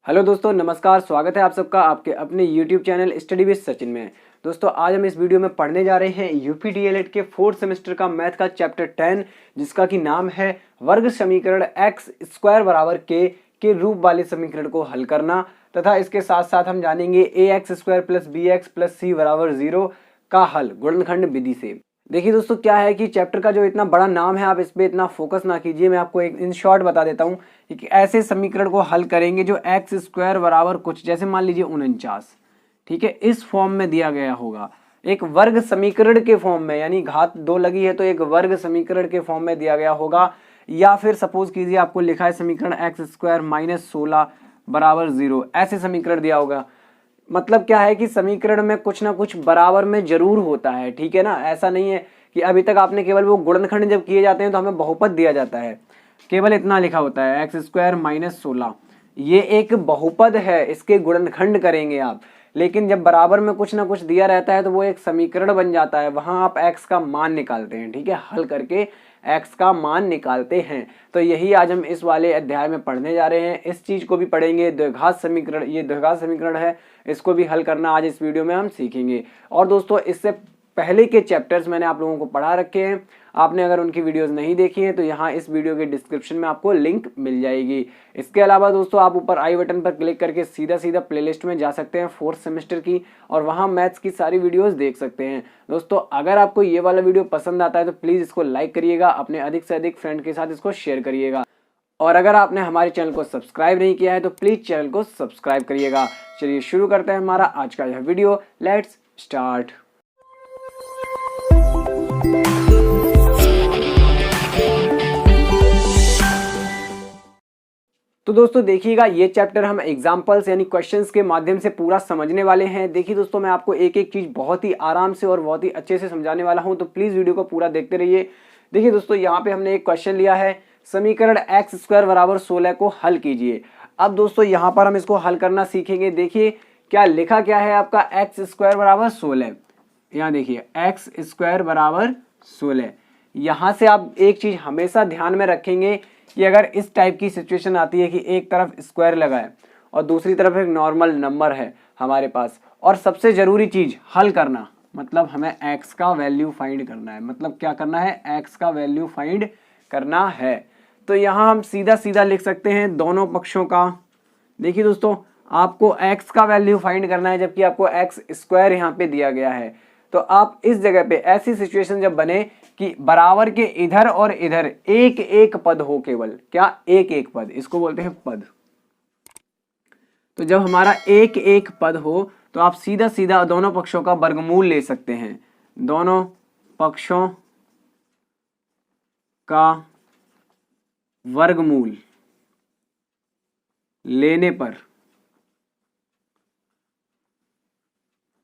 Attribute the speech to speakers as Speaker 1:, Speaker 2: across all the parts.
Speaker 1: Hello दोस्तों, नमस्कार। स्वागत है आप सबका आपके अपने YouTube channel study with Sachin में। दोस्तों, आज हम इस वीडियो में पढ़ने जा रहे हैं यूपी डीएलएड के 4th सेमेस्टर का मैथ का चैप्टर 10, जिसका कि नाम है वर्ग समीकरण एक्स स्क्वायर बराबर के रूप वाले समीकरण को हल करना, तथा इसके साथ साथ हम जानेंगे A X square plus B X plus C बराबर 0 का हल गुणनखंड विधि से। देखिए दोस्तों, क्या है कि चैप्टर का जो इतना बड़ा नाम है, आप इस पे इतना फोकस ना कीजिए। मैं आपको एक इन शॉर्ट बता देता हूँ कि ऐसे समीकरण को हल करेंगे जो एक्स स्क्वायर बराबर कुछ, जैसे मान लीजिए 49, ठीक है, इस फॉर्म में दिया गया होगा। एक वर्ग समीकरण के फॉर्म में, यानी घात 2 लगी है तो एक वर्ग समीकरण के फॉर्म में दिया गया होगा। या फिर सपोज कीजिए आपको लिखा है समीकरण एक्स स्क्वायर माइनस 16 बराबर 0, ऐसे समीकरण दिया होगा। मतलब क्या है कि समीकरण में कुछ ना कुछ बराबर में जरूर होता है, ठीक है ना। ऐसा नहीं है कि अभी तक आपने केवल वो गुणनखंड जब किए जाते हैं तो हमें बहुपद दिया जाता है, केवल इतना लिखा होता है एक्स स्क्वायर माइनस 16, ये एक बहुपद है, इसके गुणनखंड करेंगे आप। लेकिन जब बराबर में कुछ ना कुछ दिया रहता है तो वो एक समीकरण बन जाता है, वहां आप एक्स का मान निकालते हैं, ठीक है, हल करके एक्स का मान निकालते हैं। तो यही आज हम इस वाले अध्याय में पढ़ने जा रहे हैं। इस चीज को भी पढ़ेंगे, द्विघात समीकरण, ये द्विघात समीकरण है, इसको भी हल करना आज इस वीडियो में हम सीखेंगे। और दोस्तों, इससे पहले के चैप्टर्स मैंने आप लोगों को पढ़ा रखे हैं। आपने अगर उनकी वीडियोस नहीं देखी हैं तो यहाँ इस वीडियो के डिस्क्रिप्शन में आपको लिंक मिल जाएगी। इसके अलावा दोस्तों, आप ऊपर आई बटन पर क्लिक करके सीधा सीधा प्लेलिस्ट में जा सकते हैं 4th सेमेस्टर की, और वहाँ मैथ्स की सारी वीडियोस देख सकते हैं। दोस्तों, अगर आपको ये वाला वीडियो पसंद आता है तो प्लीज़ इसको लाइक करिएगा, अपने अधिक से अधिक फ्रेंड के साथ इसको शेयर करिएगा। और अगर आपने हमारे चैनल को सब्सक्राइब नहीं किया है तो प्लीज़ चैनल को सब्सक्राइब करिएगा। चलिए शुरू करते हैं हमारा आज का यह वीडियो। Let's start. तो दोस्तों देखिएगा, ये चैप्टर हम एग्जाम्पल्स यानी क्वेश्चंस के माध्यम से पूरा समझने वाले हैं। देखिए दोस्तों, मैं आपको एक एक चीज बहुत ही आराम से और बहुत ही अच्छे से समझाने वाला हूं, तो प्लीज वीडियो को पूरा देखते रहिए। देखिए दोस्तों, यहाँ पे हमने एक क्वेश्चन लिया है, समीकरण एक्स स्क्वायर बराबर 16 को हल कीजिए। अब दोस्तों यहाँ पर हम इसको हल करना सीखेंगे। देखिए क्या लिखा क्या है आपका, एक्स स्क्वायर बराबर 16। यहाँ देखिए एक्स स्क्वायर बराबर 16। यहाँ से आप एक चीज हमेशा ध्यान में रखेंगे कि अगर इस टाइप की सिचुएशन आती है कि एक तरफ स्क्वायर लगा है और दूसरी तरफ एक नॉर्मल नंबर है हमारे पास, और सबसे जरूरी चीज हल करना, मतलब हमें x का वैल्यू फाइंड करना है। मतलब क्या करना है, x का वैल्यू फाइंड करना है। तो यहाँ हम सीधा सीधा लिख सकते हैं दोनों पक्षों का। देखिए दोस्तों, आपको x का वैल्यू फाइंड करना है, जबकि आपको एक्स स्क्वायर यहाँ पे दिया गया है। तो आप इस जगह पे ऐसी सिचुएशन जब बने कि बराबर के इधर और इधर एक एक पद हो, केवल क्या, एक एक पद, इसको बोलते हैं पद। तो जब हमारा एक एक पद हो तो आप सीधा सीधा दोनों पक्षों का वर्गमूल ले सकते हैं। दोनों पक्षों का वर्गमूल लेने पर,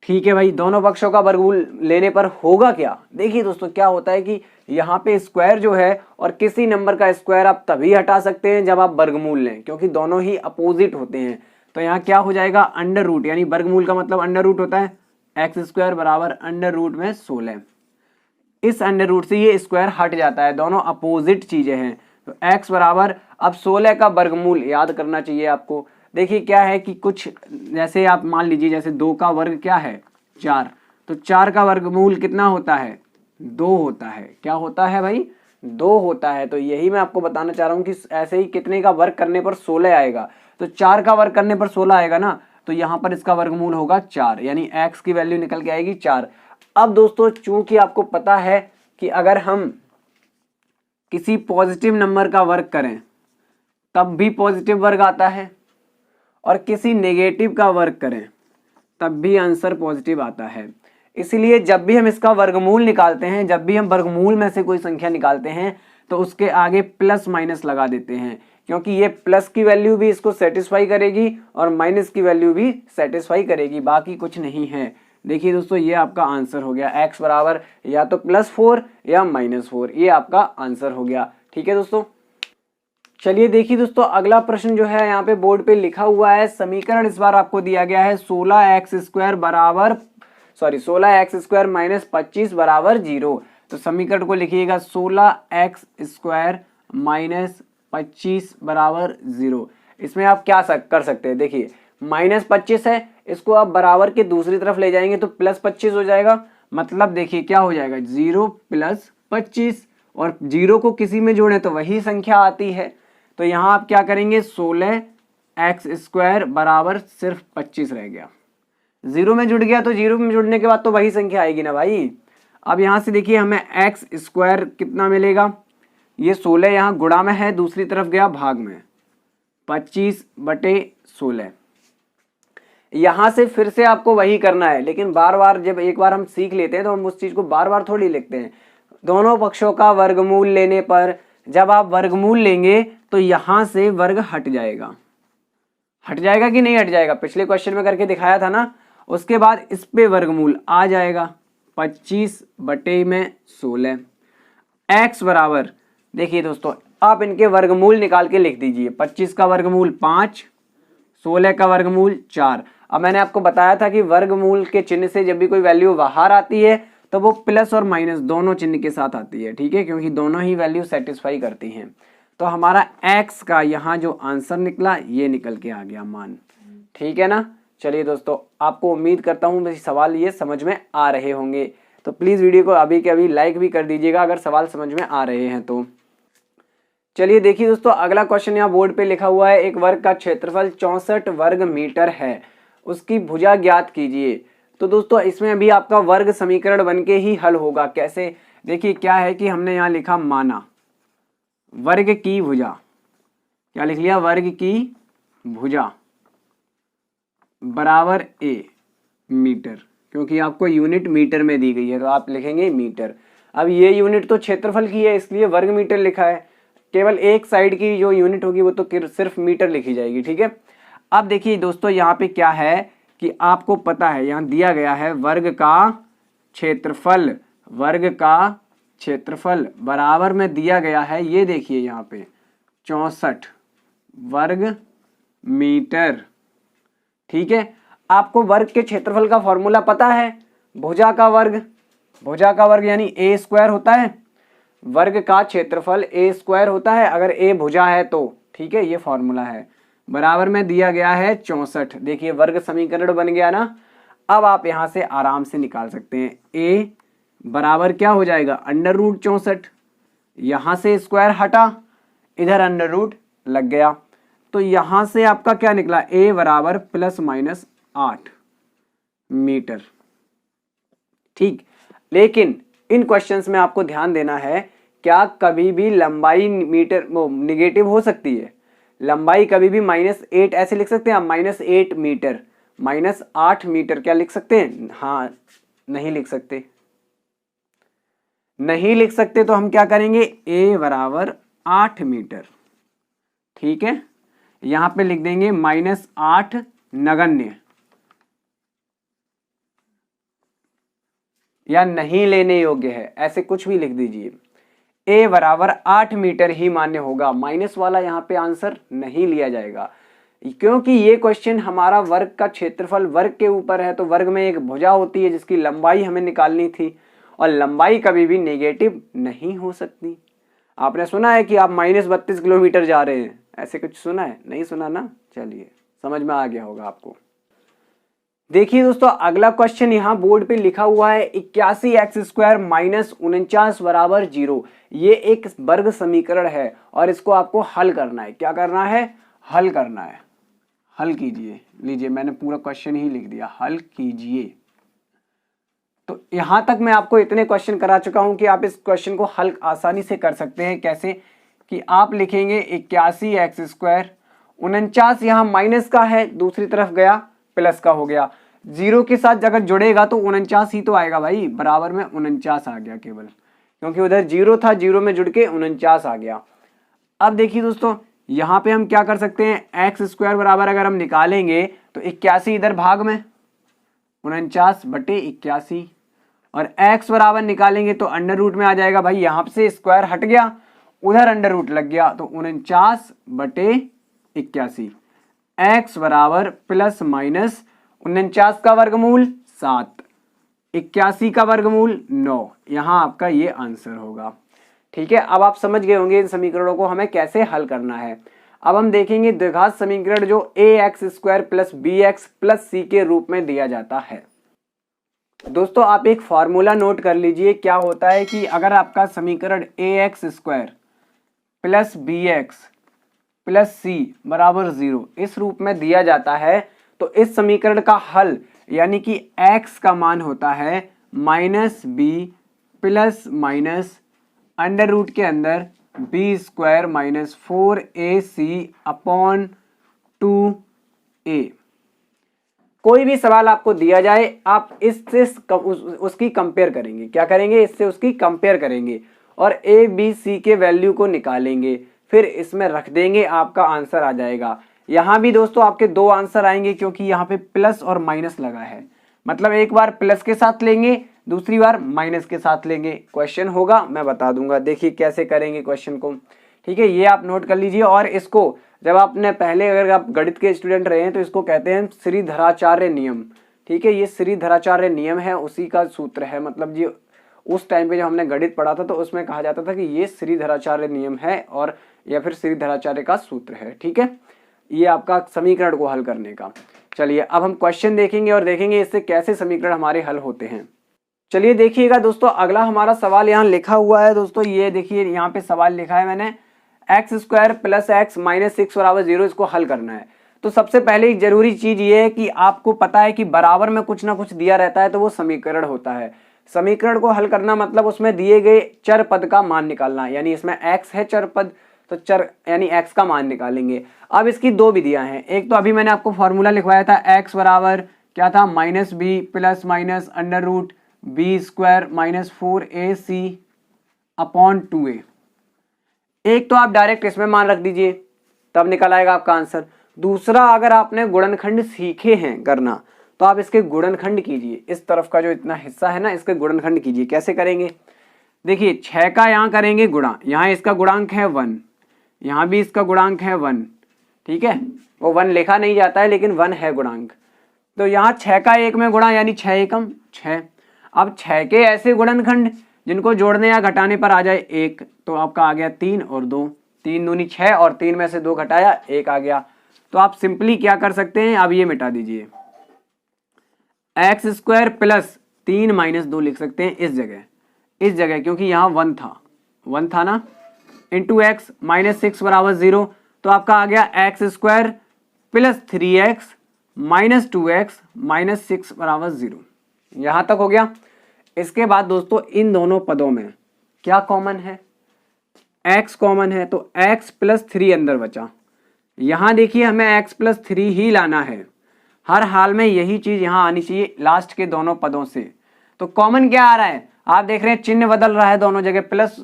Speaker 1: ठीक है भाई, दोनों पक्षों का वर्गमूल लेने पर होगा क्या। देखिए दोस्तों, क्या होता है कि यहाँ पे स्क्वायर जो है, और किसी नंबर का स्क्वायर आप तभी हटा सकते हैं जब आप वर्गमूल लें, क्योंकि दोनों ही अपोजिट होते हैं। तो यहाँ क्या हो जाएगा, अंडर रूट, यानी वर्गमूल का मतलब अंडर रूट होता है। एक्स स्क्वायर बराबर अंडर रूट में 16। इस अंडर रूट से ये स्क्वायर हट जाता है, दोनों अपोजिट चीजें हैं। तो एक्स बराबर, अब 16 का वर्गमूल याद करना चाहिए आपको। देखिए क्या है कि कुछ, जैसे आप मान लीजिए, जैसे 2 का वर्ग क्या है, 4, तो 4 का वर्गमूल कितना होता है, 2 होता है। क्या होता है भाई, 2 होता है। तो यही मैं आपको बताना चाह रहा हूँ कि ऐसे ही कितने का वर्ग करने पर 16 आएगा। तो 4 का वर्ग करने पर 16 आएगा ना, तो यहाँ पर इसका वर्गमूल होगा 4, यानी एक्स की वैल्यू निकल के आएगी 4। अब दोस्तों, चूंकि आपको पता है कि अगर हम किसी पॉजिटिव नंबर का वर्ग करें तब भी पॉजिटिव वर्ग आता है, और किसी नेगेटिव का वर्ग करें तब भी आंसर पॉजिटिव आता है। इसलिए जब भी हम इसका वर्गमूल निकालते हैं, जब भी हम वर्गमूल में से कोई संख्या निकालते हैं, तो उसके आगे प्लस माइनस लगा देते हैं, क्योंकि ये प्लस की वैल्यू भी इसको सेटिस्फाई करेगी और माइनस की वैल्यू भी सेटिस्फाई करेगी, बाकी कुछ नहीं है। देखिए दोस्तों, ये आपका आंसर हो गया, एक्स बराबर या तो +4 या -4, ये आपका आंसर हो गया। ठीक है दोस्तों, चलिए देखिए दोस्तों, अगला प्रश्न जो है यहाँ पे बोर्ड पे लिखा हुआ है, समीकरण इस बार आपको दिया गया है 16x स्क्वायर माइनस 25 बराबर 0। तो समीकरण को लिखिएगा 16x स्क्वायर माइनस 25 बराबर 0। इसमें आप क्या कर सकते हैं, देखिए -25 है, इसको आप बराबर के दूसरी तरफ ले जाएंगे तो +25 हो जाएगा। मतलब देखिए क्या हो जाएगा 0 + 25, और 0 को किसी में जोड़े तो वही संख्या आती है। तो यहाँ आप क्या करेंगे 16x² बराबर सिर्फ 25 रह गया। 0 में जुड़ गया तो 0 में जुड़ने के बाद तो वही संख्या आएगी ना भाई। अब यहाँ से देखिए हमें x² कितना मिलेगा, ये 16 यहाँ गुणा में है, दूसरी तरफ गया भाग में, 25/16। यहाँ से फिर से आपको वही करना है, लेकिन बार बार जब एक बार हम सीख लेते हैं तो हम उस चीज़ को बार बार थोड़ी लिखते हैं। दोनों पक्षों का वर्गमूल लेने पर जब आप वर्गमूल लेंगे तो यहाँ से वर्ग हट जाएगा। हट जाएगा कि नहीं हट जाएगा, पिछले क्वेश्चन में करके दिखाया था ना। उसके बाद इस पे वर्गमूल आ जाएगा 25/16। x बराबर, देखिए दोस्तों आप इनके वर्गमूल निकाल के लिख दीजिए। 25 का वर्गमूल 5, 16 का वर्गमूल 4। अब मैंने आपको बताया था कि वर्गमूल के चिन्ह से जब भी कोई वैल्यू बाहर आती है तो वो प्लस और माइनस दोनों चिन्ह के साथ आती है, ठीक है, क्योंकि दोनों ही वैल्यू सेटिस्फाई करती हैं। तो हमारा x का यहाँ जो आंसर निकला ये निकल के आ गया मान, ठीक है ना। चलिए दोस्तों, आपको उम्मीद करता हूँ मेरे सवाल ये समझ में आ रहे होंगे, तो प्लीज़ वीडियो को अभी के अभी लाइक भी कर दीजिएगा अगर सवाल समझ में आ रहे हैं तो। चलिए देखिए दोस्तों, अगला क्वेश्चन यहाँ बोर्ड पे लिखा हुआ है, एक वर्ग का क्षेत्रफल 64 वर्ग मीटर है, उसकी भुजा ज्ञात कीजिए। तो दोस्तों इसमें अभी आपका वर्ग समीकरण बनके ही हल होगा। कैसे, देखिए क्या है कि हमने यहाँ लिखा माना वर्ग की भुजा, क्या लिख लिया, वर्ग की भुजा बराबर a मीटर, क्योंकि आपको यूनिट मीटर में दी गई है तो आप लिखेंगे मीटर। अब ये यूनिट तो क्षेत्रफल की है इसलिए वर्ग मीटर लिखा है, केवल एक साइड की जो यूनिट होगी वो तो सिर्फ मीटर लिखी जाएगी, ठीक है। अब देखिए दोस्तों यहाँ पे क्या है कि आपको पता है यहाँ दिया गया है वर्ग का क्षेत्रफल, वर्ग का क्षेत्रफल बराबर में दिया गया है, ये देखिए यहाँ पे 64 वर्ग मीटर, ठीक है। आपको वर्ग के क्षेत्रफल का फॉर्मूला पता है, भुजा का वर्ग, भुजा का वर्ग यानी a² होता है, वर्ग का क्षेत्रफल a² होता है अगर a भुजा है तो, ठीक है, ये फॉर्मूला है। बराबर में दिया गया है 64, देखिए वर्ग समीकरण बन गया ना। अब आप यहां से आराम से निकाल सकते हैं, a बराबर क्या हो जाएगा √64, यहां से स्क्वायर हटा, इधर √ लग गया, तो यहां से आपका क्या निकला, a बराबर ±8 मीटर, ठीक। लेकिन इन क्वेश्चंस में आपको ध्यान देना है, क्या कभी भी लंबाई मीटर निगेटिव हो सकती है, लंबाई कभी भी -8 ऐसे लिख सकते हैं आप, -8 मीटर, -8 मीटर क्या लिख सकते हैं, हाँ नहीं लिख सकते, नहीं लिख सकते। तो हम क्या करेंगे, a बराबर 8 मीटर, ठीक है, यहां पे लिख देंगे -8 नगण्य या नहीं लेने योग्य है, ऐसे कुछ भी लिख दीजिए। a बराबर 8 मीटर ही मान्य होगा, माइनस वाला यहाँ पे आंसर नहीं लिया जाएगा, क्योंकि ये क्वेश्चन हमारा वर्ग का क्षेत्रफल वर्ग के ऊपर है। तो वर्ग में एक भुजा होती है जिसकी लंबाई हमें निकालनी थी, और लंबाई कभी भी नेगेटिव नहीं हो सकती। आपने सुना है कि आप -32 किलोमीटर जा रहे हैं, ऐसे कुछ सुना है, नहीं सुना ना, चलिए समझ में आ गया होगा आपको। देखिए दोस्तों, अगला क्वेश्चन यहाँ बोर्ड पे लिखा हुआ है 81x² - 49 बराबर 0। ये एक वर्ग समीकरण है और इसको आपको हल करना है। क्या करना है, हल करना है, हल कीजिए। लीजिए मैंने पूरा क्वेश्चन ही लिख दिया, हल कीजिए। तो यहां तक मैं आपको इतने क्वेश्चन करा चुका हूं कि आप इस क्वेश्चन को हल आसानी से कर सकते हैं। कैसे कि आप लिखेंगे 81x², 49 यहाँ माइनस का है, दूसरी तरफ गया प्लस का हो गया, 0 के साथ अगर जुड़ेगा तो 49 ही तो आएगा भाई, बराबर में 49 आ गया केवल, क्योंकि उधर 0 था, 0 में जुड़ के 49 आ गया। अब देखिए दोस्तों, यहाँ पे हम क्या कर सकते हैं, x² बराबर अगर हम निकालेंगे तो 81 इधर भाग में 49/81, और x बराबर निकालेंगे तो √ में आ जाएगा भाई, यहाँ से स्क्वायर हट गया, उधर √ लग गया, तो 49/81। x बराबर ± 49 का वर्गमूल 7, 81 का वर्गमूल 9, यहाँ आपका ये आंसर होगा। ठीक है, अब आप समझ गए होंगे इन समीकरणों को हमें कैसे हल करना है। अब हम देखेंगे द्विघात समीकरण जो ax² plus bx plus c के रूप में दिया जाता है। दोस्तों आप एक फॉर्मूला नोट कर लीजिए, क्या होता है कि अगर आपका समीकरण ax² plus bx plus c बराबर 0 इस रूप में दिया जाता है तो इस समीकरण का हल यानी कि x का मान होता है -b plus minus under root के अंदर b² minus 4ac upon 2a। कोई भी सवाल आपको दिया जाए आप इससे उसकी कंपेयर करेंगे, क्या करेंगे, इससे उसकी कंपेयर करेंगे और a b c के वैल्यू को निकालेंगे, फिर इसमें रख देंगे, आपका आंसर आ जाएगा। यहाँ भी दोस्तों आपके दो आंसर आएंगे क्योंकि यहाँ पे प्लस और माइनस लगा है, मतलब एक बार प्लस के साथ लेंगे दूसरी बार माइनस के साथ लेंगे। क्वेश्चन होगा मैं बता दूंगा, देखिए कैसे करेंगे क्वेश्चन को, ठीक है, ये आप नोट कर लीजिए। और इसको जब आपने पहले अगर आप गणित के स्टूडेंट रहे हैं तो इसको कहते हैं श्रीधराचार्य नियम, ठीक है, ये श्रीधराचार्य नियम है, उसी का सूत्र है, मतलब ये उस टाइम पे जब हमने गणित पढ़ा था तो उसमें कहा जाता था कि ये श्रीधराचार्य नियम है और या फिर श्रीधराचार्य का सूत्र है, ठीक है, ये आपका समीकरण को हल करने का। चलिए अब हम क्वेश्चन देखेंगे और देखेंगे इससे कैसे समीकरण हमारे हल होते हैं। चलिए देखिएगा दोस्तों, अगला हमारा सवाल यहाँ लिखा हुआ है दोस्तों, ये देखिए यहाँ पे सवाल लिखा है मैंने x² प्लस x माइनस 6 बराबर 0, इसको हल करना है। तो सबसे पहले एक जरूरी चीज ये है कि आपको पता है कि बराबर में कुछ ना कुछ दिया रहता है तो वो समीकरण होता है। समीकरण को हल करना मतलब उसमें दिए गए चर पद का मान निकालना, यानी इसमें x है चर पद तो चर यानी x का मान निकालेंगे। अब इसकी दो विधियां हैं, एक तो अभी मैंने आपको फॉर्मूला लिखवाया था x बराबर क्या था -b plus minus under root b² minus 4ac upon 2a। एक तो आप डायरेक्ट इसमें मान रख दीजिए तब निकल आएगा आपका आंसर। दूसरा, अगर आपने गुणनखंड सीखे हैं करना तो आप इसके गुणनखंड कीजिए, इस तरफ का जो इतना हिस्सा है ना इसके गुणनखंड कीजिए। कैसे करेंगे, देखिए 6 का यहाँ करेंगे गुणा, यहाँ इसका गुणांक है 1, यहाँ भी इसका गुणांक है 1, ठीक है, वो 1 लिखा नहीं जाता है लेकिन 1 है गुणांक। तो यहाँ 6 का 1 में गुणा यानी 6 एकम 6। अब 6 के ऐसे गुणनखंड जिनको जोड़ने या घटाने पर आ जाए 1, तो आपका आ गया 3 और 2, 3 दूनी 6 और 3 में से 2 घटाया 1 आ गया। तो आप सिंपली क्या कर सकते हैं, अब ये मिटा दीजिए, x² प्लस 3 माइनस 2 लिख सकते हैं इस जगह क्योंकि यहाँ 1 था ना, इंटू x माइनस 6 बराबर 0, तो आपका आ गया x² plus 3x minus 2x minus 6 बराबर 0। यहां तक हो गया। इसके बाद दोस्तों इन दोनों पदों में क्या कॉमन है, x कॉमन है, तो x प्लस 3 अंदर बचा। यहां देखिए हमें x प्लस 3 ही लाना है, हर हाल में यही चीज यहां आनी चाहिए लास्ट के दोनों पदों से। तो कॉमन क्या आ रहा है, आप देख रहे हैं चिन्ह बदल रहा है दोनों जगह, प्लस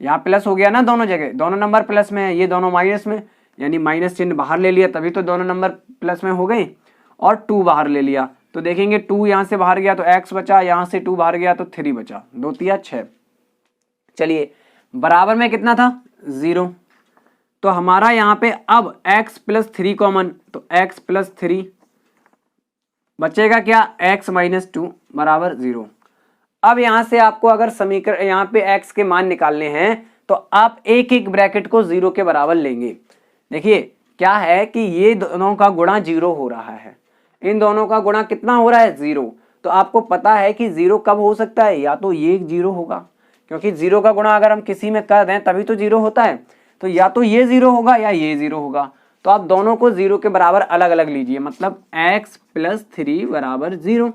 Speaker 1: यहाँ प्लस हो गया ना दोनों जगह, दोनों नंबर प्लस में है, ये दोनों माइनस में, यानी माइनस चिन्ह बाहर ले लिया तभी तो दोनों नंबर प्लस में हो गए, और 2 बाहर ले लिया तो देखेंगे 2 यहाँ से बाहर गया तो x बचा, यहाँ से 2 बाहर गया तो 3 बचा, 2 तिया 6। चलिए बराबर में कितना था 0, तो हमारा यहाँ पे अब x प्लस 3 कॉमन, तो x प्लस 3 बचेगा क्या, x माइनस 2 बराबर 0। अब यहां से आपको अगर समीकरण यहाँ पे x के मान निकालने हैं तो आप एक एक ब्रैकेट को 0 के बराबर लेंगे। देखिए क्या है कि ये दोनों का गुणा 0 हो रहा है, इन दोनों का गुणा कितना हो रहा है 0, तो आपको पता है कि 0 कब हो सकता है, या तो ये 0 होगा, क्योंकि 0 का गुणा अगर हम किसी में कर दें तभी तो 0 होता है, तो या तो ये 0 होगा या ये 0 होगा। तो आप दोनों को 0 के बराबर अलग अलग लीजिए, मतलब x प्लस 3 बराबर 0,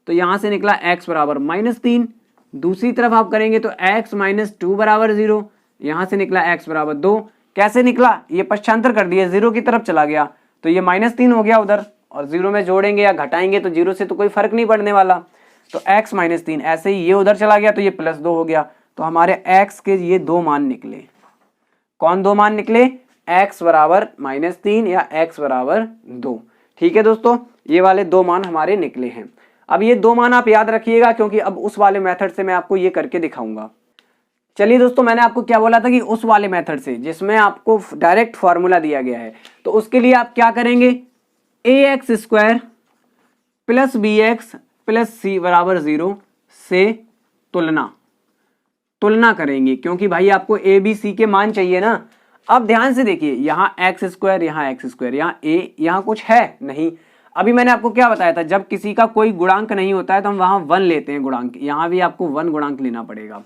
Speaker 1: तो यहां से निकला x बराबर -3। दूसरी तरफ आप करेंगे तो x माइनस 2 बराबर 0, यहां से निकला x बराबर 2। कैसे निकला, ये पक्षांतर कर दिया, 0 की तरफ चला गया तो ये -3 हो गया उधर, और 0 में जोड़ेंगे या घटाएंगे तो 0 से तो कोई फर्क नहीं पड़ने वाला, तो x -3। ऐसे ही ये उधर चला गया तो ये +2 हो गया। तो हमारे x के ये 2 मान निकले। कौन 2 मान निकले, x बराबर -3 या x बराबर 2। ठीक है दोस्तों, ये वाले 2 मान हमारे निकले हैं। अब ये 2 मान आप याद रखिएगा क्योंकि अब उस वाले मेथड से मैं आपको ये करके दिखाऊंगा। चलिए दोस्तों, मैंने आपको क्या बोला था कि उस वाले मेथड से जिसमें आपको डायरेक्ट फॉर्मूला दिया गया है, तो उसके लिए आप क्या करेंगे, ax² plus bx plus c बराबर 0 से तुलना करेंगे, क्योंकि भाई आपको a b c के मान चाहिए ना। अब ध्यान से देखिए, यहाँ एक्स स्क्वायर, यहाँ एक्स स्क्वायर, यहाँ ए, यहाँ कुछ है नहीं। अभी मैंने आपको क्या बताया था, जब किसी का कोई गुणांक नहीं होता है तो हम वहां 1 लेते हैं गुणांक, यहाँ भी आपको 1 गुणांक लेना पड़ेगा।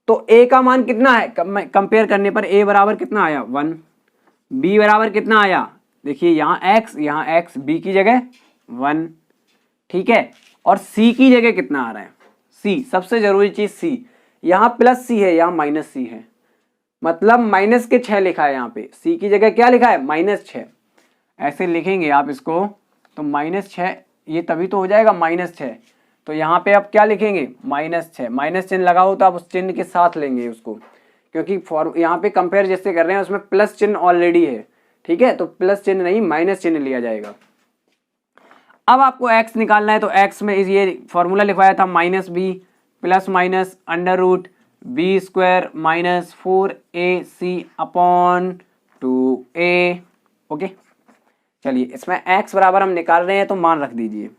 Speaker 1: तो ए का मान कितना है, कंपेयर करने पर ए बराबर कितना आया 1, बी बराबर कितना आया, देखिए यहाँ एक्स, बी की जगह 1, ठीक है। और सी की जगह कितना आ रहा है, सी, सबसे जरूरी चीज सी, यहाँ प्लस सी है, यहाँ माइनस सी है, मतलब माइनस के 6 लिखा है यहाँ पे, सी की जगह क्या लिखा है -6। ऐसे लिखेंगे आप इसको तो -6, ये तभी तो हो जाएगा -6। तो यहाँ पे आप क्या लिखेंगे -6, माइनस चिन्ह लगाओ तो आप उस चिन्ह के साथ लेंगे उसको, क्योंकि यहाँ पे कंपेयर जैसे कर रहे हैं उसमें प्लस चिन्ह ऑलरेडी है, ठीक है, तो प्लस चिन्ह नहीं माइनस चिन्ह लिया जाएगा। अब आपको x निकालना है, तो x में ये फॉर्मूला लिखवाया था -b plus minus √b² -4ac upon 2a। Okay, चलिए इसमें x बराबर हम निकाल रहे हैं तो मान रख दीजिए,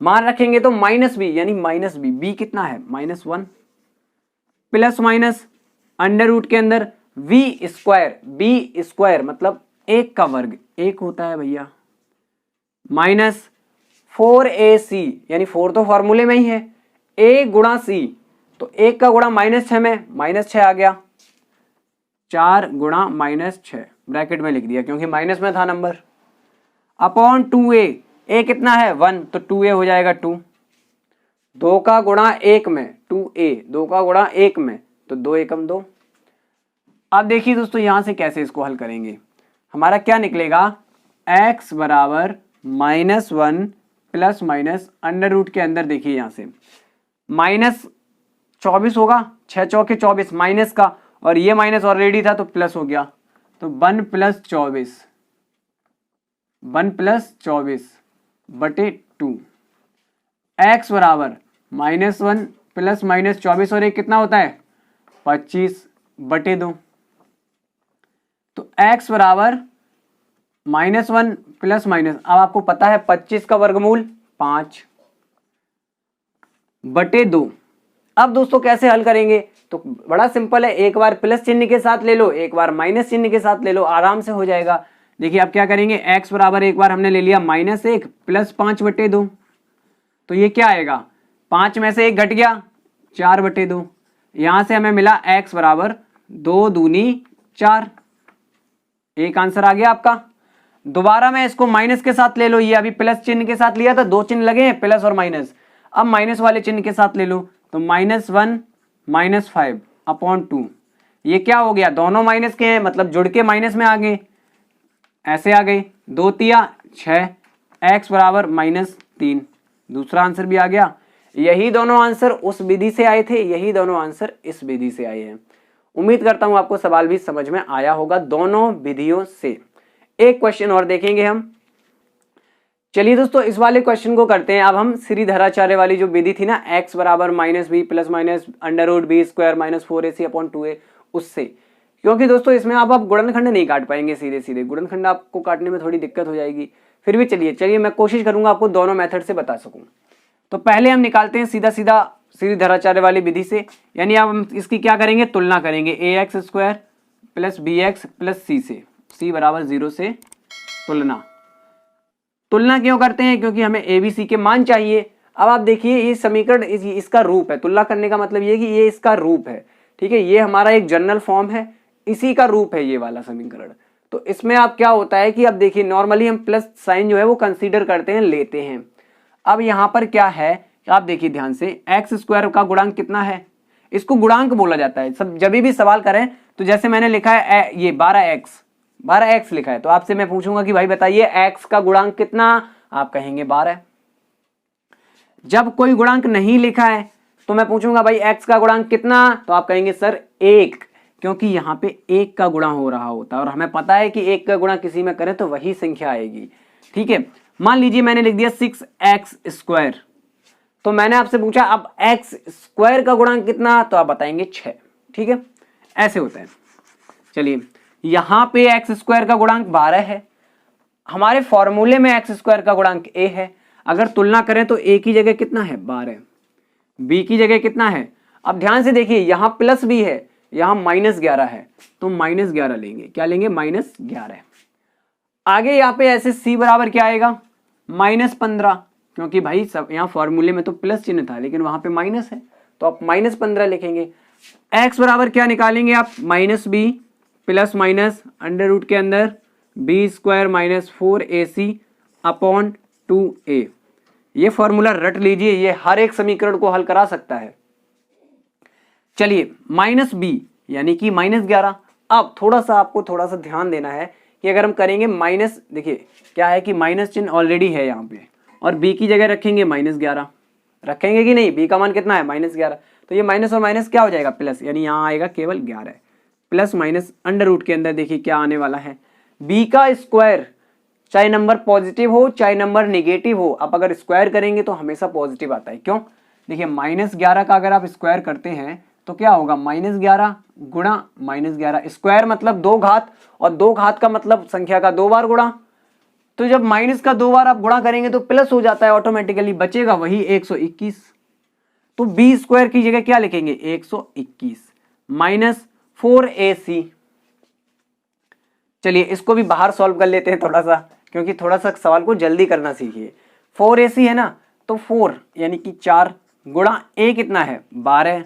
Speaker 1: मान रखेंगे तो -b यानी -b कितना है -1 प्लस माइनस √ के अंदर b² मतलब 1 का वर्ग 1 होता है भैया, -4ac यानी 4 तो फॉर्मूले में ही है, a गुणा c, तो 1 का गुणा -6 में -6 आ गया, 4 गुणा -6 ब्रैकेट में लिख दिया क्योंकि माइनस में था नंबर, अपॉन 2a, a कितना है 1 तो 2a हो जाएगा 2, 2 का गुणा 1 में 2a, 2 का गुणा 1 में तो 2 एकम 2। अब देखिए दोस्तों यहां से कैसे इसको हल करेंगे, हमारा क्या निकलेगा, x बराबर -1 प्लस माइनस √ के अंदर देखिए यहाँ से -24 होगा, 6 चौके 24 माइनस का, और ये माइनस ऑलरेडी था तो प्लस हो गया, तो 1 + 24 बटे 2, x बराबर -1 प्लस माइनस 24 और 1 कितना होता है 25 बटे 2, तो x बराबर -1 प्लस माइनस, अब आपको पता है 25 का वर्गमूल 5 बटे 2। अब दोस्तों कैसे हल करेंगे, तो बड़ा सिंपल है, एक बार प्लस चिन्ह के साथ ले लो, एक बार माइनस चिन्ह के साथ ले लो, आराम से हो जाएगा। देखिए आप क्या करेंगे, x बराबर एक बार हमने ले लिया -1 प्लस 5 बटे 2, तो ये क्या आएगा, 5 में से 1 घट गया 4 बटे 2, यहां से हमें मिला x बराबर 2 दूनी 4, एक आंसर आ गया आपका। दोबारा मैं इसको माइनस के साथ ले लो, ये अभी प्लस चिन्ह के साथ लिया था, 2 चिन्ह लगे हैं प्लस और माइनस, अब माइनस वाले चिन्ह के साथ ले लो, तो -1 -5 अपॉन 2, ये क्या हो गया, दोनों माइनस के हैं मतलब जुड़ के माइनस में आ गए, ऐसे आ गए, 2 तिया 6, x बराबर -3, दूसरा आंसर भी आ गया। यही दोनों आंसर उस विधि से आए थे, यही दोनों आंसर इस विधि से आए हैं। उम्मीद करता हूं आपको सवाल भी समझ में आया होगा दोनों विधियों से। एक क्वेश्चन और देखेंगे हम, चलिए दोस्तों इस वाले क्वेश्चन को करते हैं। अब हम श्रीधराचार्य वाली जो विधि थी ना, x बराबर -b plus minus √b² -4ac upon 2a, उससे, क्योंकि दोस्तों इसमें अब आप गुणनखंड नहीं काट पाएंगे, सीधे सीधे गुणनखंड आपको काटने में थोड़ी दिक्कत हो जाएगी, फिर भी चलिए मैं कोशिश करूंगा आपको दोनों मेथड से बता सकूं। तो पहले हम निकालते हैं सीधा सीधा श्रीधराचार्य वाली विधि से, यानी अब हम इसकी क्या करेंगे, तुलना करेंगे ax² plus bx plus c से, c बराबर 0 से तुलना क्यों करते हैं, क्योंकि हमें a b c के मान चाहिए। अब आप देखिए ये समीकरण इसका रूप है, तुलना करने का मतलब ये कि ये इसका रूप है, ठीक है, ये हमारा एक जनरल फॉर्म है, इसी का रूप है ये वाला समीकरण। तो इसमें आप क्या होता है कि अब देखिए नॉर्मली हम प्लस साइन जो है वो कंसीडर करते हैं, लेते हैं। अब यहाँ पर क्या है, आप देखिए ध्यान से, x² का गुणांक कितना है, इसको गुणांक बोला जाता है। सब जब भी सवाल करें तो जैसे मैंने लिखा है ये 12x लिखा है, तो आपसे मैं पूछूंगा कि भाई बताइए x का गुणांक कितना, आप कहेंगे 12। जब कोई गुणांक नहीं लिखा है तो मैं पूछूंगा भाई x का गुणांक कितना, तो आप कहेंगे सर 1, क्योंकि यहाँ पे 1 का गुणा हो रहा होता है और हमें पता है कि 1 का गुणा किसी में करें तो वही संख्या आएगी, ठीक है। मान लीजिए मैंने लिख दिया 6x², तो मैंने आपसे पूछा अब x² का गुणांक कितना, तो आप बताएंगे 6, ठीक है, ऐसे होता है। चलिए यहां पे x² का गुणांक 12 है, हमारे फॉर्मूले में x² का गुणांक a है, अगर तुलना करें तो a की जगह कितना है 12, b की जगह कितना है। अब ध्यान से देखिए यहां प्लस भी है, यहाँ -11 है तो -11 लेंगे। क्या लेंगे? -11। आगे यहाँ पे ऐसे c बराबर क्या आएगा? -15, क्योंकि भाई सब यहाँ फॉर्मूले में तो प्लस चिन्ह था लेकिन वहां पे माइनस है तो आप -15 लिखेंगे। x बराबर क्या निकालेंगे आप? -b plus minus under root के अंदर b² - 4ac अपॉन 2a। ये फॉर्मूला रट लीजिए, ये हर एक समीकरण को हल करा सकता है। चलिए -b यानी कि -11। अब आपको थोड़ा सा ध्यान देना है कि अगर हम करेंगे माइनस, देखिए क्या है कि माइनस चिन्ह ऑलरेडी है यहाँ पे और b की जगह रखेंगे -11, रखेंगे कि नहीं? b का मान कितना है? -11, तो ये माइनस और माइनस क्या हो जाएगा? प्लस, यानी यहाँ आएगा केवल 11 प्लस माइनस अंडर रूट के अंदर देखिए क्या आने वाला है, b का स्क्वायर, चाहे नंबर पॉजिटिव हो चाहे नंबर निगेटिव हो, आप अगर स्क्वायर करेंगे तो हमेशा पॉजिटिव आता है। क्यों? देखिए -11 का अगर आप स्क्वायर करते हैं तो क्या होगा? -11 गुणा -11, स्क्वायर मतलब 2 घात और 2 घात का मतलब संख्या का 2 बार गुणा। तो जब माइनस का 2 बार आप गुणा करेंगे तो प्लस हो जाता है ऑटोमेटिकली, बचेगा वही 121। तो b² की जगह क्या लिखेंगे? 121 - 4ac। चलिए इसको भी बाहर सॉल्व कर लेते हैं थोड़ा सा, क्योंकि थोड़ा सा सवाल को जल्दी करना सीखिए। 4ac है ना, तो 4 यानी कि 4 गुणा a कितना है? 12,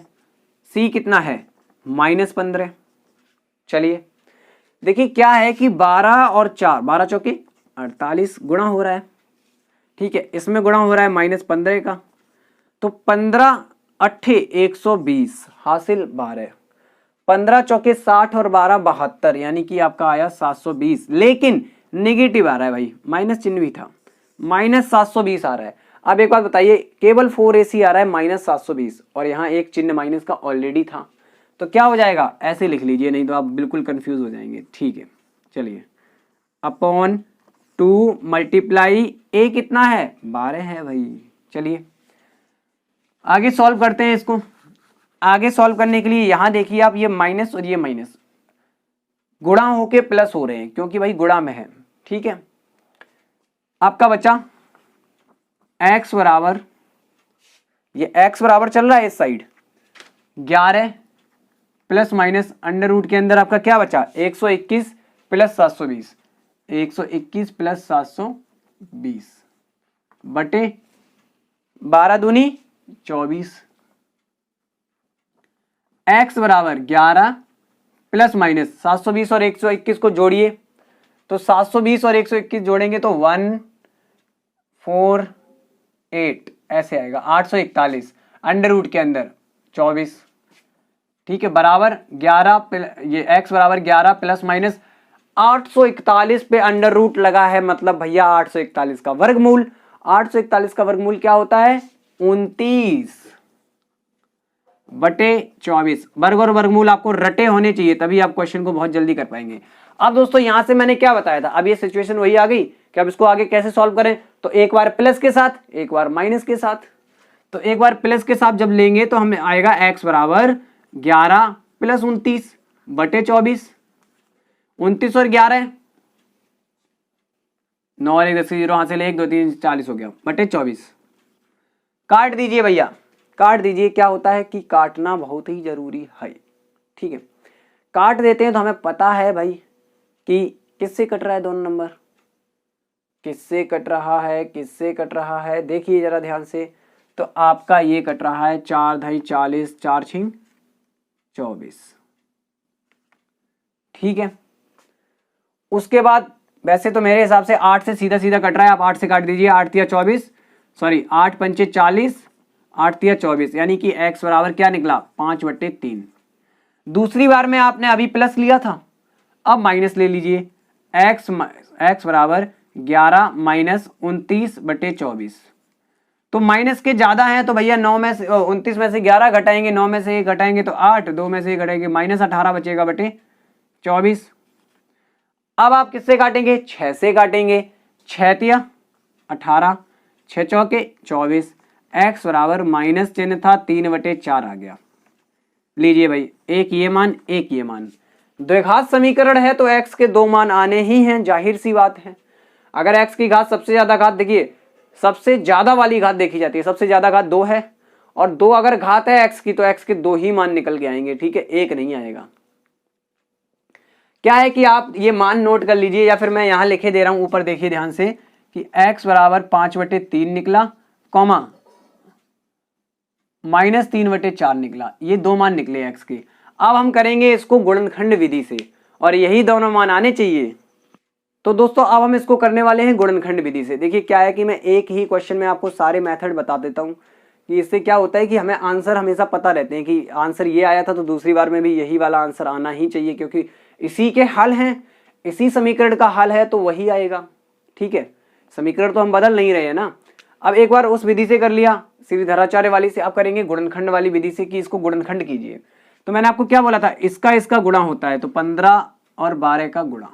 Speaker 1: c कितना है? -15। चलिए देखिए क्या है कि 12 और 4, 12 चौके 48 गुणा हो रहा है, ठीक है, इसमें गुणा हो रहा है -15 का, तो 15 अट्ठे 120 हासिल 12, 15 चौके 60 और 12 72, यानी कि आपका आया 720, लेकिन नेगेटिव आ रहा है भाई, माइनस चिन्ह भी था, -720 आ रहा है। अब एक बात बताइए, केवल 4ac आ रहा है -720 और यहाँ एक चिन्ह माइनस का ऑलरेडी था, तो क्या हो जाएगा? ऐसे लिख लीजिए, नहीं तो आप बिल्कुल कंफ्यूज हो जाएंगे। ठीक है, चलिए अपॉन 2 मल्टीप्लाई a कितना है? 12 है भाई। चलिए आगे सॉल्व करते हैं इसको। आगे सॉल्व करने के लिए यहां देखिए आप, ये माइनस और ये माइनस गुणा होके प्लस हो रहे हैं क्योंकि भाई गुणा में है, ठीक है। आपका बचा x बराबर, ये x बराबर चल रहा है इस side 11 plus minus under root के अंदर आपका क्या बचा? 121 प्लस 720, 121 प्लस 720 बटे 12 दूनी 24। x बराबर 11 प्लस माइनस 720 और 121 को जोड़िए, तो 720 और 121 जोड़ेंगे तो 148 ऐसे आएगा, 841 अंडर रूट के अंदर 24, ठीक है, बराबर 11, ये x बराबर 11 प्लस माइनस 841 पे अंडर रूट लगा है, मतलब भैया 841 का वर्गमूल, 841 का वर्गमूल क्या होता है? 29 बटे 24। वर्ग और वर्गमूल आपको रटे होने चाहिए, तभी आप क्वेश्चन को बहुत जल्दी कर पाएंगे। अब दोस्तों यहां से मैंने क्या बताया था, अब ये सिचुएशन वही आ गई कि अब इसको आगे कैसे सॉल्व करें, तो एक बार प्लस के साथ एक बार माइनस के साथ। तो एक बार प्लस के साथ जब लेंगे तो हमें आएगा x बराबर 11 प्लस 29 बटे 24, 29 और 11 9 और 1 10 0 हासिल 1 2 3 40 हो गया बटे 24। काट दीजिए भैया, काट दीजिए। क्या होता है कि काटना बहुत ही जरूरी है, ठीक है। काट देते हैं तो हमें पता है भाई कि किससे कट रहा है दोनों नंबर, किससे कट रहा है, किससे कट रहा है, देखिए जरा ध्यान से। तो आपका ये कट रहा है 4 ढाई 40, 4 6 24, ठीक है। उसके बाद वैसे तो मेरे हिसाब से 8 से सीधा सीधा कट रहा है, आप 8 से काट दीजिए, 8 तिया 24, सॉरी 8 पंचे 40, 8 तिया 24, यानी कि x बराबर क्या निकला? 5 बटे 3। दूसरी बार में आपने अभी प्लस लिया था, अब माइनस ले लीजिए, x बराबर 11 माइनस 29 बटे 24। तो माइनस के ज्यादा है तो भैया 9 में से 29 में से 11 घटाएंगे, 9 में से 1 घटाएंगे तो 8, 2 में से 1 घटाएंगे -18 बचेगा बटे 24। अब आप किससे काटेंगे? 6 से काटेंगे, 6 तिया 18, 6 चौके 24, x बराबर माइनस चिन्ह था 3 बटे 4 आ गया। लीजिए भाई, एक ये मान एक ये मान, द्विघात समीकरण है तो x के 2 मान आने ही हैं, जाहिर सी बात है। अगर x की घात सबसे ज्यादा घात, देखिए सबसे ज्यादा वाली घात देखी जाती है, सबसे ज्यादा घात 2 है और 2 अगर घात है x की तो x के 2 ही मान निकल के आएंगे, ठीक है, 1 नहीं आएगा। क्या है कि आप ये मान नोट कर लीजिए, या फिर मैं यहां लिखे दे रहा हूं, ऊपर देखिए ध्यान से कि x बराबर 5/3 निकला, कॉमा -3/4 निकला, ये 2 मान निकले x के। अब हम करेंगे इसको गुणनखंड विधि से, और यही दोनों मान आने चाहिए। तो दोस्तों अब हम इसको करने वाले हैं गुणनखंड विधि से। देखिए क्या है कि मैं एक ही क्वेश्चन में आपको सारे मेथड बता देता हूं, कि इससे क्या होता है कि हमें आंसर हमेशा पता रहते हैं कि आंसर ये आया था तो दूसरी बार में भी यही वाला आंसर आना ही चाहिए, क्योंकि इसी के हल हैं, इसी समीकरण का हल है तो वही आएगा, ठीक है। समीकरण तो हम बदल नहीं रहे हैं ना। अब एक बार उस विधि से कर लिया, श्रीधराचार्य वाली से, अब करेंगे गुणनखंड वाली विधि से कि इसको गुणनखंड कीजिए। तो मैंने आपको क्या बोला था, इसका गुणा होता है, तो 15 और 12 का गुणा।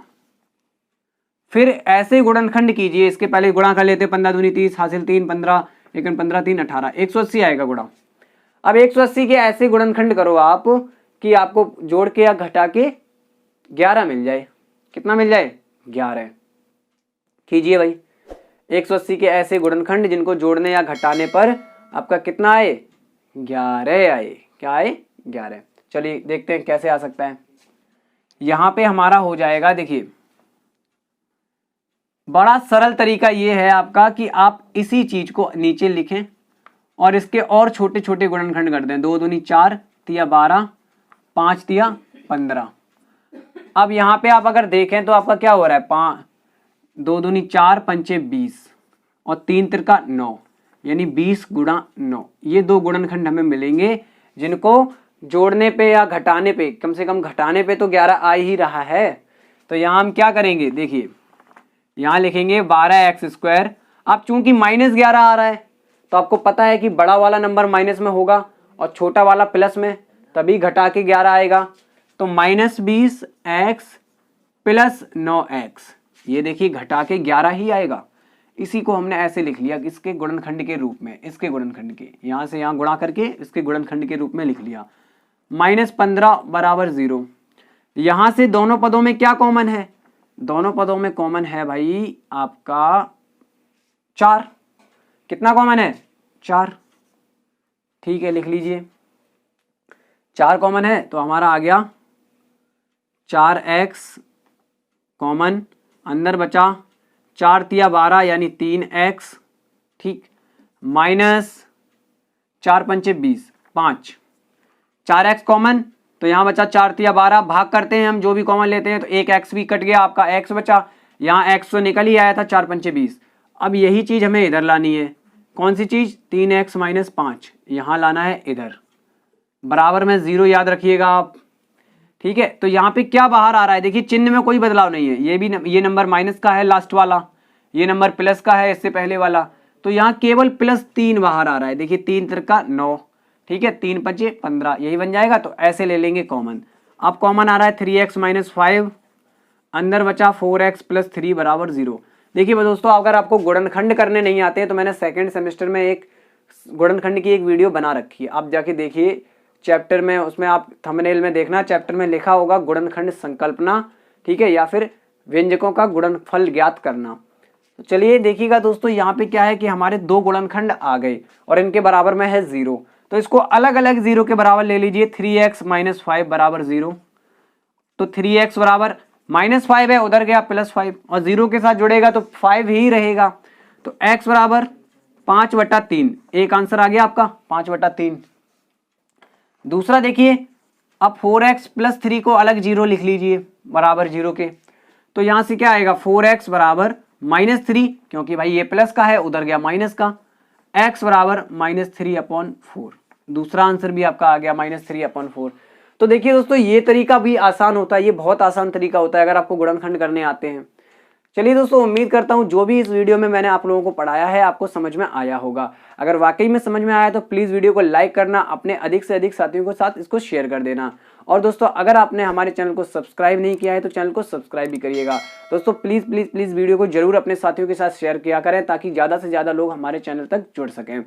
Speaker 1: फिर ऐसे गुणनखंड कीजिए, इसके पहले गुणा कर लेते, 15 दूनी 30, हासिल 3, 15 1 15 3 18, 180 आएगा गुणा। अब 180 के ऐसे गुणनखंड करो आप कि आपको जोड़ के या घटा के 11 मिल जाए। कितना मिल जाए, 11। कीजिए भाई 180 के ऐसे गुणनखंड जिनको जोड़ने या घटाने पर आपका कितना आए, 11 आए। क्या आए, 11। चलिए देखते हैं कैसे आ सकता है। यहां पे हमारा हो जाएगा, देखिए बड़ा सरल तरीका ये है आपका कि आप इसी चीज को नीचे लिखें और इसके और छोटे छोटे गुणनखंड कर दें। 2 दूनी 4, तिया 12, 5 तिया 15। अब यहां पे आप अगर देखें तो आपका क्या हो रहा है, 2 दूनी 4, 5 20 और 3 तिरका 9, यानी 20 गुणा 9। ये 2 गुणनखंड हमें मिलेंगे जिनको जोड़ने पे या घटाने पे, कम से कम घटाने पे तो 11 आ ही रहा है। तो यहां हम क्या करेंगे, देखिए यहां लिखेंगे 12x²। अब चूंकि -11 आ रहा है तो आपको पता है कि बड़ा वाला नंबर माइनस में होगा और छोटा वाला प्लस में, तभी घटा के 11 आएगा। तो -20x + 9x, ये देखिए घटा के 11 ही आएगा। इसी को हमने ऐसे लिख लिया, इसके गुणनखंड के रूप में, इसके गुणनखंड के, यहां से यहां गुणा करके इसके गुणनखंड के रूप में लिख लिया। -15 बराबर 0। यहां से दोनों पदों में क्या कॉमन है, दोनों पदों में कॉमन है भाई आपका 4। कितना कॉमन है, 4। ठीक है, लिख लीजिए 4 कॉमन है, तो हमारा आ गया 4x कॉमन, अंदर बचा 4 तिया 12 यानी 3x, ठीक, -4 पंचे 20, 5, 4x कॉमन, तो यहां बचा 4 तिया 12, भाग करते हैं हम, जो भी कॉमन लेते हैं तो एक x भी कट गया, आपका x बचा, यहां x तो निकल ही आया था, 4 पंचे 20। अब यही चीज हमें इधर लानी है, कौन सी चीज, 3x - 5 यहां लाना है इधर, बराबर में 0 याद रखिएगा आप, ठीक है। तो यहाँ पे क्या बाहर आ रहा है, देखिए चिन्ह में कोई बदलाव नहीं है, ये नंबर माइनस का है लास्ट वाला, ये नंबर प्लस का है इससे पहले वाला, तो यहाँ केवल +3 बाहर आ रहा है। देखिए 3 तिरका 9, ठीक है, 3 पंचे 15, यही बन जाएगा। तो ऐसे ले लेंगे कॉमन। अब कॉमन आ रहा है 3x - 5, अंदर बचा 4x + 3 बराबर 0। देखिए दोस्तों, अगर आपको गुणनखंड करने नहीं आते हैं तो मैंने सेकेंड सेमेस्टर में एक गुणनखंड की एक वीडियो बना रखी है, आप जाके देखिए चैप्टर में, उसमें आप थंबनेल में देखना, चैप्टर में लिखा होगा गुणनखंड संकल्पना, ठीक है, या फिर व्यंजकों का गुणनफल ज्ञात करना। तो चलिए देखिएगा दोस्तों, यहाँ पे क्या है कि हमारे 2 गुणनखंड आ गए और इनके बराबर में है 0, तो इसको अलग अलग 0 के बराबर ले लीजिए। 3x - 5 बराबर 0, तो 3x बराबर -5 है, उधर गया +5 और 0 के साथ जुड़ेगा तो 5 ही रहेगा, तो x बराबर 5/3, एक आंसर आ गया आपका 5/3। दूसरा देखिए, अब 4x + 3 को अलग 0 लिख लीजिए बराबर 0 के, तो यहां से क्या आएगा, 4x बराबर -3, क्योंकि भाई ये प्लस का है, उधर गया माइनस का, x बराबर -3/4। दूसरा आंसर भी आपका आ गया -3/4। तो देखिए दोस्तों, ये तरीका भी आसान होता है, ये बहुत आसान तरीका होता है अगर आपको गुणनखंड करने आते हैं। चलिए दोस्तों, उम्मीद करता हूं जो भी इस वीडियो में मैंने आप लोगों को पढ़ाया है आपको समझ में आया होगा। अगर वाकई में समझ में आया तो प्लीज़ वीडियो को लाइक करना, अपने अधिक से अधिक साथियों के साथ इसको शेयर कर देना। और दोस्तों, अगर आपने हमारे चैनल को सब्सक्राइब नहीं किया है तो चैनल को सब्सक्राइब भी करिएगा। दोस्तों प्लीज़ प्लीज़ प्लीज़ वीडियो को जरूर अपने साथियों के साथ शेयर किया करें ताकि ज़्यादा से ज़्यादा लोग हमारे चैनल तक जुड़ सकें।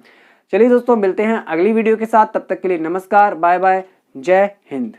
Speaker 1: चलिए दोस्तों, मिलते हैं अगली वीडियो के साथ, तब तक के लिए नमस्कार, बाय बाय, जय हिंद।